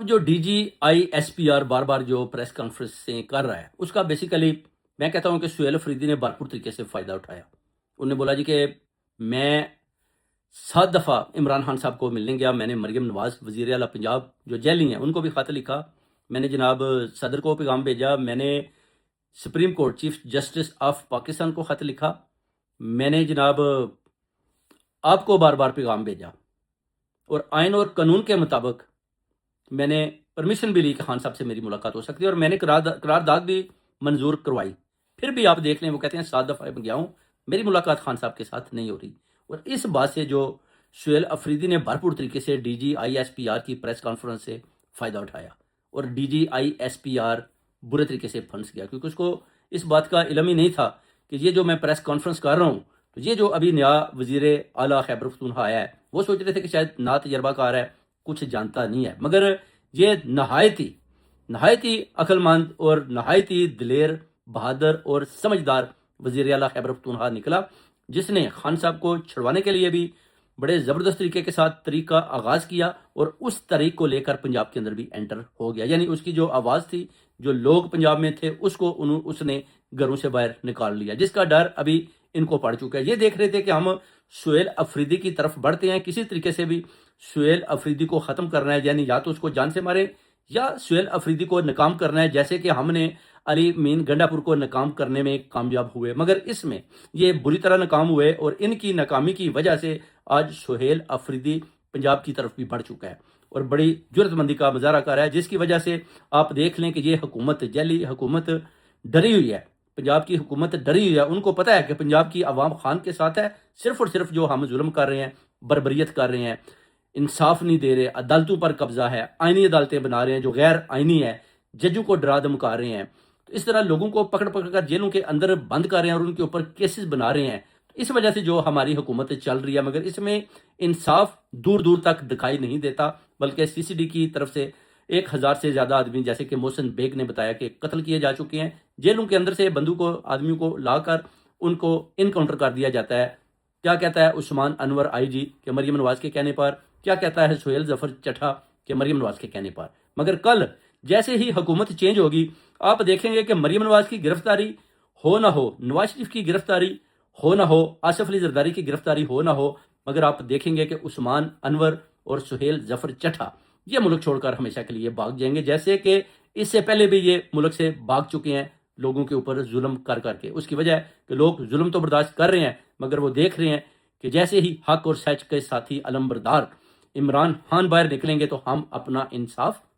جو D G I S P R بار بار جو پریس کانفرنسیں کر رہا ہے اس کا بیسیکلی میں کہتا ہوں کہ سہیل افریدی نے بھرپور طریقے سے فائدہ اٹھایا. انہوں نے بولا جی کہ میں 7 دفعہ عمران خان صاحب کو ملنے گیا. میں نے مریم نواز وزیر اعلیٰ پنجاب جو جیلی ہیں ان کو بھی خط لکھا. میں نے جناب صدر کو پیغام بھیجا. میں نے supreme court chief justice of Pakistan کو خط لکھا. میں نے جناب آپ کو بار بار پیغام بھیجا اور آئین اور قانون کے مطابق میں نے پرمیشن بھی لی کہ خان صاحب سے میری ملاقات ہو سکتی ہے اور میں نے قرارداد بھی منظور کروائی. پھر بھی آپ دیکھ لیں وہ کہتے ہیں 7 دفعہ میں گیا ہوں, میری ملاقات خان صاحب کے ساتھ نہیں ہو رہی. اور اس بات سے جو سہیل افریدی نے بھرپور طریقے سے D G I S P R کی پریس کانفرنس سے فائدہ اٹھایا اور D G I S P R برے طریقے سے پھنس گیا, کیونکہ اس کو اس بات کا علم ہی نہیں تھا کہ یہ جو میں پریس کانفرنس کر رہا ہوں تو یہ جو ابھی نیا وزیر اعلیٰ خیبر پختونخوا آیا ہے وہ سوچ رہے تھے کہ شاید نا تجربہ کار ہے, کچھ جانتا نہیں ہے, مگر یہ نہایتی عقل مند اور نہایتی دلیر, بہادر اور سمجھدار وزیر اعلیٰ خیبر پختونخوا نکلا, جس نے خان صاحب کو چھڑوانے کے لیے بھی بڑے زبردست طریقے کے ساتھ طریق کا آغاز کیا اور اس طریق کو لے کر پنجاب کے اندر بھی انٹر ہو گیا. یعنی اس کی جو آواز تھی, جو لوگ پنجاب میں تھے, اس کو اس نے گھروں سے باہر نکال لیا, جس کا ڈر ابھی ان کو پڑ چکا ہے. یہ دیکھ رہے تھے کہ ہم سہیل افریدی کی طرف بڑھتے ہیں, کسی طریقے سے بھی سہیل افریدی کو ختم کرنا ہے, یعنی یا تو اس کو جان سے مارے یا سہیل افریدی کو ناکام کرنا ہے, جیسے کہ ہم نے علی مین گنڈا پور کو ناکام کرنے میں کامیاب ہوئے. مگر اس میں یہ بری طرح ناکام ہوئے اور ان کی ناکامی کی وجہ سے آج سہیل افریدی پنجاب کی طرف بھی بڑھ چکا ہے اور بڑی جرت مندی کا مظاہرہ کر رہا ہے, جس کی وجہ سے آپ دیکھ لیں کہ یہ حکومت, جیلی حکومت ڈری ہوئی ہے. پنجاب کی حکومت ڈری ہوئی ہے. ان کو پتہ ہے کہ پنجاب کی عوام خان کے ساتھ ہے. صرف اور صرف جو ہم ظلم کر رہے ہیں, بربریت کر رہے ہیں, انصاف نہیں دے رہے, عدالتوں پر قبضہ ہے, آئینی عدالتیں بنا رہے ہیں جو غیر آئینی ہے, ججوں کو ڈرا دھمکا رہے ہیں, تو اس طرح لوگوں کو پکڑ کر جیلوں کے اندر بند کر رہے ہیں اور ان کے اوپر کیسز بنا رہے ہیں. اس وجہ سے جو ہماری حکومت چل رہی ہے, مگر اس میں انصاف دور دور تک دکھائی نہیں دیتا, بلکہ سی سی ڈی کی طرف سے 1000 سے زیادہ آدمی, جیسے کہ محسن بیگ نے بتایا, کہ قتل کیے جا چکے ہیں. جیلوں کے اندر سے بندوقوں آدمیوں کو لا کر ان کو انکاؤنٹر کر دیا جاتا ہے. کیا کہتا ہے عثمان انور آئی جی کہ مریم نواز کے کہنے پر, کیا کہتا ہے سہیل ظفر چٹھا کہ مریم نواز کے کہنے پر. مگر کل جیسے ہی حکومت چینج ہوگی, آپ دیکھیں گے کہ مریم نواز کی گرفتاری ہو نہ ہو, نواز شریف کی گرفتاری ہو نہ ہو, آصف علی زرداری کی گرفتاری ہو نہ ہو, مگر آپ دیکھیں گے کہ عثمان انور اور سہیل ظفر چٹھا یہ ملک چھوڑ کر ہمیشہ کے لیے بھاگ جائیں گے, جیسے کہ اس سے پہلے بھی یہ ملک سے بھاگ چکے ہیں لوگوں کے اوپر ظلم کر کے. اس کی وجہ ہے کہ لوگ ظلم تو برداشت کر رہے ہیں, مگر وہ دیکھ رہے ہیں کہ جیسے ہی حق اور سچ کے ساتھی علمبردار عمران خان باہر نکلیں گے تو ہم اپنا انصاف